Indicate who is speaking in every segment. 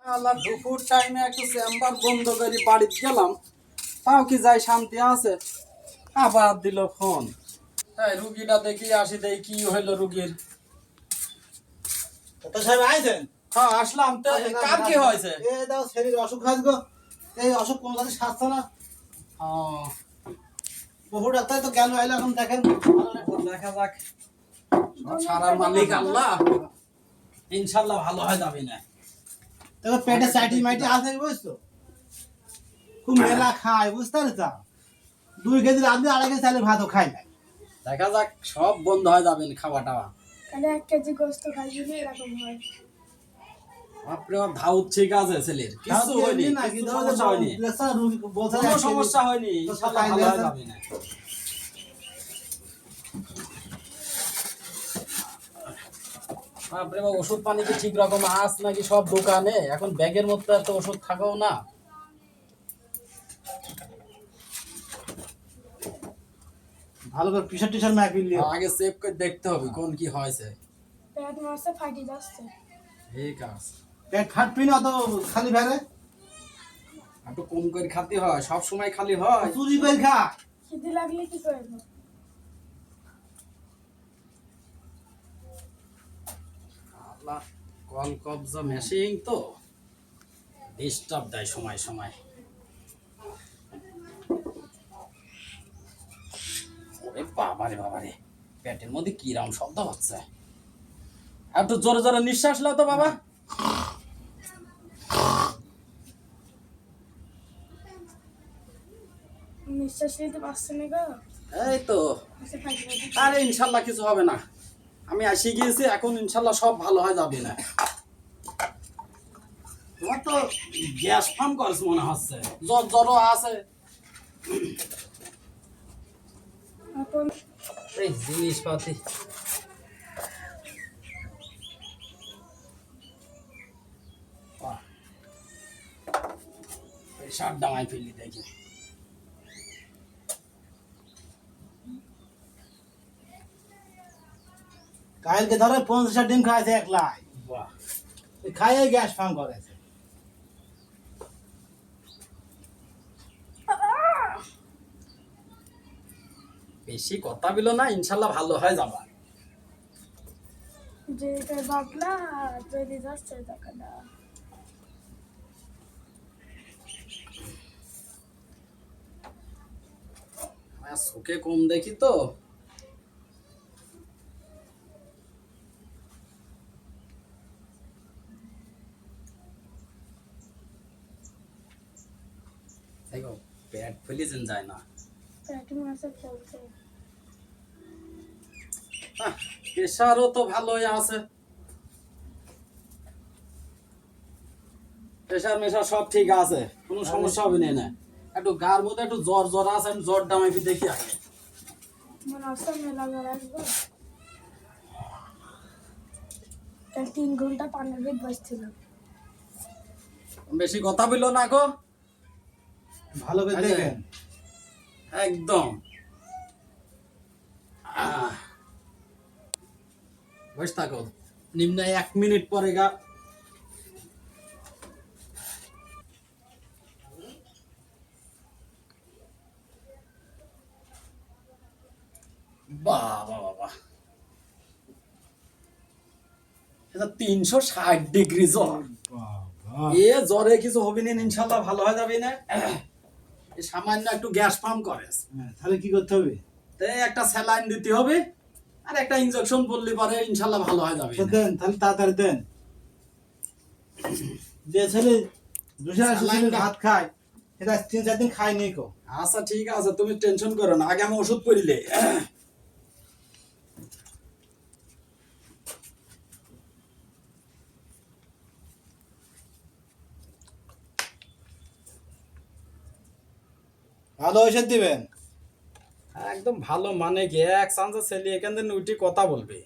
Speaker 1: আল্লাহ দুপুর টাইমে একটু চেম্বার বন্ধ করে বাড়িতে গেলাম, তাও কি যাই শান্তি আছে। আবার দিল ফোন। এই রুগীটা দেখি আসি, দেখি কি হইলো রুগীর।
Speaker 2: তো সাহেব আইছেন?
Speaker 1: হ্যাঁ আসলাম। তো কার কি হয়েছে?
Speaker 2: এই দাও শরীর অসুখ হয়েছে গো। এই অসুখ কোন জানি সারছে না।
Speaker 1: ও
Speaker 2: বহু ডাক্তার তো গেল আইলো, এখন দেখেন
Speaker 1: দেখা যাক। সব সারার মালিক আল্লাহ, ইনশাল্লাহ ভালো হয়ে যাবে না।
Speaker 2: তবে পেটে চাইটি মাইটি আছে বুঝছো, খুব মেলা খায় বুঝতে পারছো। 2 কেজি রাঁধলে 2.5 কেজি চালের ভাতও খাই নাই।
Speaker 1: দেখা যাক, সব বন্ধ হয়ে যাবে খাওয়া টাওয়া।
Speaker 3: তাহলে 1 কেজি গোস্ত খাই যদি এরকম হয়।
Speaker 1: বাপরে বাপ, ধাউত ঠিক আছে ছেলের, কিছু হয়নি, কিছু সমস্যা হয়নি, কোনো সমস্যা হয়নি, ইনশাল্লাহ ভালো হয়ে যাবে না। বাপরে বাপ, ওষুধ পানি কি ঠিক রকম আস নাকি সব দোকানে? এখন ব্যাগের মধ্যে এত ওষুধ থাকাও না।
Speaker 2: ভালো করে প্রেশার টিশার মাপিয়ে লিও।
Speaker 1: আগে চেক করে দেখতে হবে কোন কি হয়েছে।
Speaker 3: পেট মাসে ফাটি যাচ্ছে।
Speaker 1: ঠিক আছে,
Speaker 2: পেট ফাটবি না, অত খালি ভেরে
Speaker 1: একটু কম করে খাতে হয়, সব সময় খালি হয়।
Speaker 2: চুরি করে খা।
Speaker 3: খিদে লাগলে কি করব?
Speaker 1: আল্লাহ, কল কবজা মেশিং তো ডিস্টার্ব দেয় সময় সময়। ওরে বাবারে বাবারে, পেটের মধ্যে কিরম শব্দ হচ্ছে। একটু জোরে জোরে নিঃশ্বাস নাও তো বাবা।
Speaker 3: নিঃশ্বাস নিতে পারছে না গো।
Speaker 1: এই তো,
Speaker 3: মাসে ফাটি যাচ্ছে।
Speaker 1: আরে ইনশাল্লাহ কিছু হবে না, আমি আসি গিয়েছি, এখন ইনশাল্লাহ সব ভালো হয়ে যাবে না। তোমার তো গ্যাস ফার্ম করেছ মনে হচ্ছে, জ্বর জ্বরও আছে।
Speaker 3: এখন
Speaker 1: এই জিনিসপাতি শার্ট ডাঙায় ফেললি দেখি।
Speaker 2: কালকে ধরে 50 ডিম খাইছে একলাই,
Speaker 1: বাহ,
Speaker 2: খাইয়ে গ্যাস ফার্ম করেছে।
Speaker 1: বেশি কথা বিলো না, ইনশাল্লাহ ভালো হয়ে যাবা।
Speaker 3: যেটা বাবলা যদি যাচ্ছে টাকাটা।
Speaker 1: আমার চোখে কম দেখি তো। দেখো, পেট ফেলিছেন যায় না।
Speaker 3: পেট মাসে চলছে।
Speaker 1: প্রেশারও তো ভালোই আছে, প্রেশার মেশার সব ঠিক আছে, কোনো সমস্যা হবে না। একটু গার মধ্যে একটু জ্বর জ্বর আছে, আমি জ্বর ডামাইবি দেখি আগে।
Speaker 3: মনে হচ্ছে মেলা জ্বর আসবে। 3 ঘন্টা পানির ভিতর বসছিল।
Speaker 1: বেশি কথা বললো না গো,
Speaker 2: ভালো করে দেখেন।
Speaker 1: একদম। বস থাকো, নিম্ন 1 মিনিট পরে গা। বাবা বাবা, এটা 360 ডিগ্রি জ্বর। এ জ্বরে কিছু হবে না, ইনশাল্লাহ ভালো হয়ে যাবে না। এই সামান্য একটু গ্যাস পাম্প করে,
Speaker 2: তাহলে কি করতে হবে?
Speaker 1: তাই একটা স্যালাইন দিতে হবে আর একটা ইনজেকশন পড়লে পরে ইনশাল্লাহ ভালো হয়ে যাবে।
Speaker 2: দেন তাহলে তাড়াতাড়ি দেন। যে ছেলে 280 ভাত খায়, সেটা 3-4 দিন খায়নি কো।
Speaker 1: আচ্ছা ঠিক আছে, তুমি টেনশন করো না, আগে আমি ওষুধ করিলে।
Speaker 2: ভালো ওষুধ দিবেন।
Speaker 1: একদম ভালো, মানে কি এক চান্সে ছেলে এখান থেকে উঠে কথা বলবে।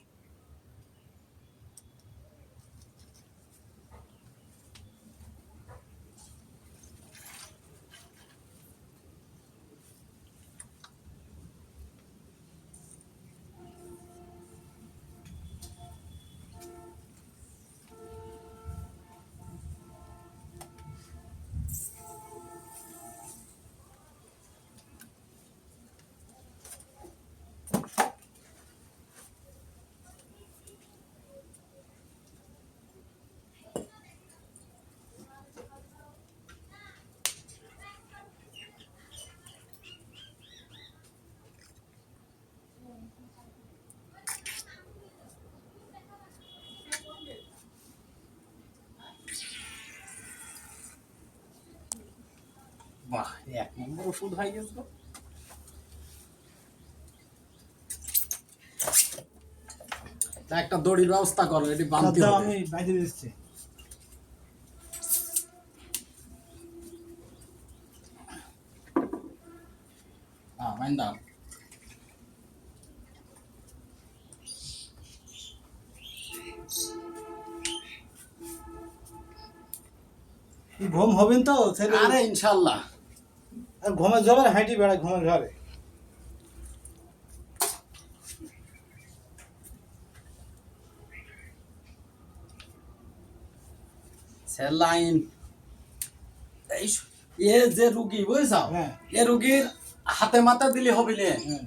Speaker 1: বাহ, 1 নম্বর ওষুধ হয়ে গেছে তো। তা একটা দড়ির ব্যবস্থা করো, এটি বাঁধতে
Speaker 2: দাও,
Speaker 1: হবে।
Speaker 2: আমি বাইরে দিচ্ছি।
Speaker 1: হ্যাঁ, বাইন দাও।
Speaker 2: ঘুম হবেন তো ছেলে?
Speaker 1: আরে ইনশাল্লাহ।
Speaker 2: আর ঘুমের জলে হাঁটি বেড়ায় ঘুমের ঘরে।
Speaker 1: স্যালাইন এই এ যে রুগী বুঝছো,
Speaker 2: হ্যাঁ।
Speaker 1: এ রুগীর হাতে মাথা দিলে হবে না,
Speaker 2: হ্যাঁ,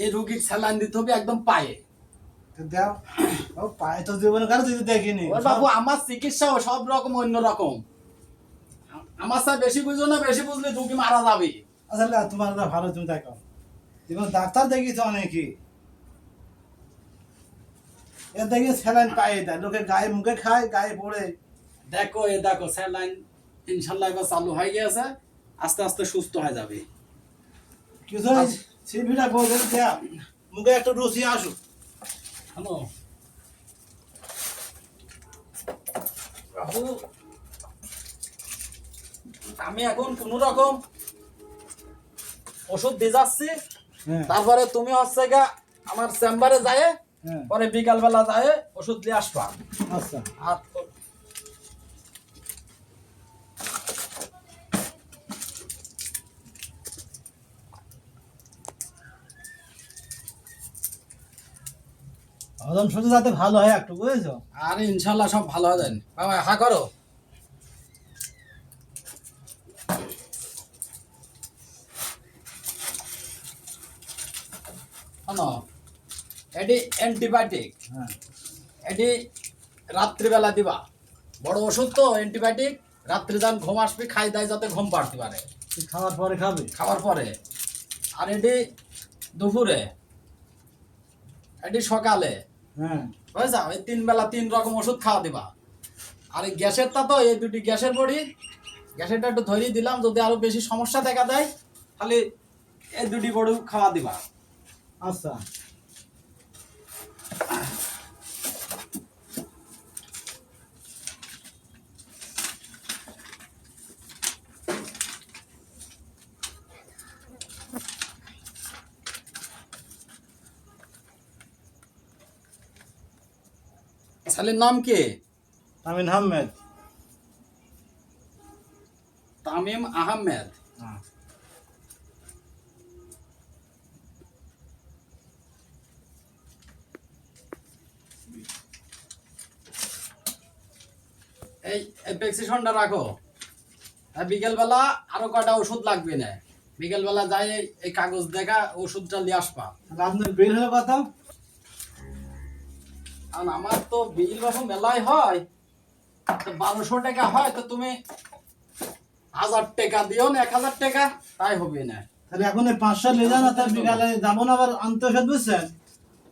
Speaker 1: এই রুগীর স্যালাইন দিতে হবে একদম পায়ে।
Speaker 2: তো দাও। ও পায়ে তো জীবনে কারো যদি দেখিনি।
Speaker 1: ওর বাবু আমার চিকিৎসাও সব রকম অন্য রকম, আমার সাথে বেশি বুঝো না, বেশি বুঝলে রুগী মারা যাবে।
Speaker 2: আসলে তোমার না ভালো, তুমি দেখো যেমন ডাক্তার দেখিয়েছে অনেকই, এ দেখি স্যালাইন পায়ে দেয়, লোকে গায়ে মুখে খায়, গায়ে পড়ে।
Speaker 1: দেখো এ দেখো স্যালাইন ইনশাল্লাহ এবার চালু হয়ে গেছে, আস্তে আস্তে সুস্থ হয়ে যাবে।
Speaker 2: কিছু সিভিটা বলছেন দেয়া মুখে একটু রুচি আসুক।
Speaker 1: হ্যালো বাবু, আমি এখন কোন রকম ওষুধ দিয়ে যাচ্ছি,
Speaker 2: হ্যাঁ,
Speaker 1: তারপরে তুমি হচ্ছে গা আমার চেম্বারে যায়,
Speaker 2: হ্যাঁ,
Speaker 1: পরে বিকাল বেলা যায় ওষুধ দিয়ে আসবা।
Speaker 2: আচ্ছা।
Speaker 1: আর
Speaker 2: হজম শক্তি যাতে ভালো হয় একটু, বুঝেছো?
Speaker 1: আরে ইনশাল্লাহ সব ভালো হয়ে যাবে। বাবা হা করো। শোনো, এটি অ্যান্টিবায়োটিক,
Speaker 2: হ্যাঁ,
Speaker 1: এটি রাত্রিবেলা দিবা। বড় ওষুধ তো অ্যান্টিবায়োটিক, রাত্রি যখন ঘুম আসবি খাই দেয় যাতে ঘুম পাড়তে পারে,
Speaker 2: খাওয়ার পরে খাবে।
Speaker 1: খাওয়ার পরে। আর এটি দুপুরে, এটি সকালে,
Speaker 2: হ্যাঁ,
Speaker 1: বুঝছো? এই 3 বেলা 3 রকম ওষুধ খাওয়া দিবা। আর এই গ্যাসেরটা তো এই দুটি গ্যাসের বড়ি, গ্যাসেরটা একটু ধরিয়ে দিলাম, যদি আরো বেশি সমস্যা দেখা দেয় খালি এই দুটি বড়ি খাওয়া দিবা।
Speaker 2: আচ্ছা।
Speaker 1: ছেলের নাম কি?
Speaker 2: তামিন আহমেদ।
Speaker 1: তামিম আহমেদ।
Speaker 2: হ্যাঁ,
Speaker 1: এই প্রেসক্রিপশনটা রাখো। আর বিকেল বেলা আরো কয়টা ওষুধ লাগবে না, বিকেল বেলা যাই এই কাগজ দেখা ওষুধটা নিয়ে আসবা।
Speaker 2: তাহলে আপনার বিল হলো কত?
Speaker 1: কারণ আমার তো বিল বাবু মেলায় হয়, তো 1200 টাকা হয়, তো তুমি 1000 টাকা দিও না, 1000 টাকা তাই হবে না।
Speaker 2: তাহলে এখন এই 500 নিয়ে যান, তার বিকালে যাবো না আবার আনতে ওষুধ, বুঝছেন?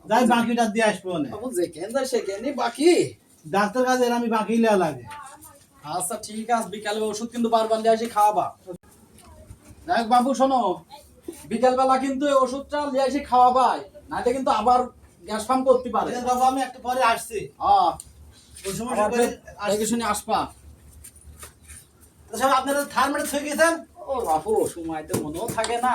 Speaker 2: যাই বাকিটা দিয়ে আসবো না।
Speaker 1: বাবু যেখানে যায় সেখানে বাকি।
Speaker 2: ডাক্তার কাছে এর আমি বাকি নেওয়া লাগে।
Speaker 1: আচ্ছা ঠিক আছে, বিকালে ওষুধ কিন্তু বারবার নিয়ে আসি খাওয়াবা। দেখ বাবু শোনো, বিকাল বেলা কিন্তু এই ওষুধটা নিয়ে আসি খাওয়াবাই, নাহলে কিন্তু আবার গ্যাস ফার্ম করতে পারে।
Speaker 2: ঠিক আছে বাবা, আমি একটু পরে আসছি।
Speaker 1: হ্যাঁ,
Speaker 2: ওই সময়
Speaker 1: আবার
Speaker 2: করে
Speaker 1: দেখে শুনে আসবা।
Speaker 2: তো সব আপনারা থার্মেট হয়ে গেছেন।
Speaker 1: ও বাবু সময় তো মনেও থাকে না।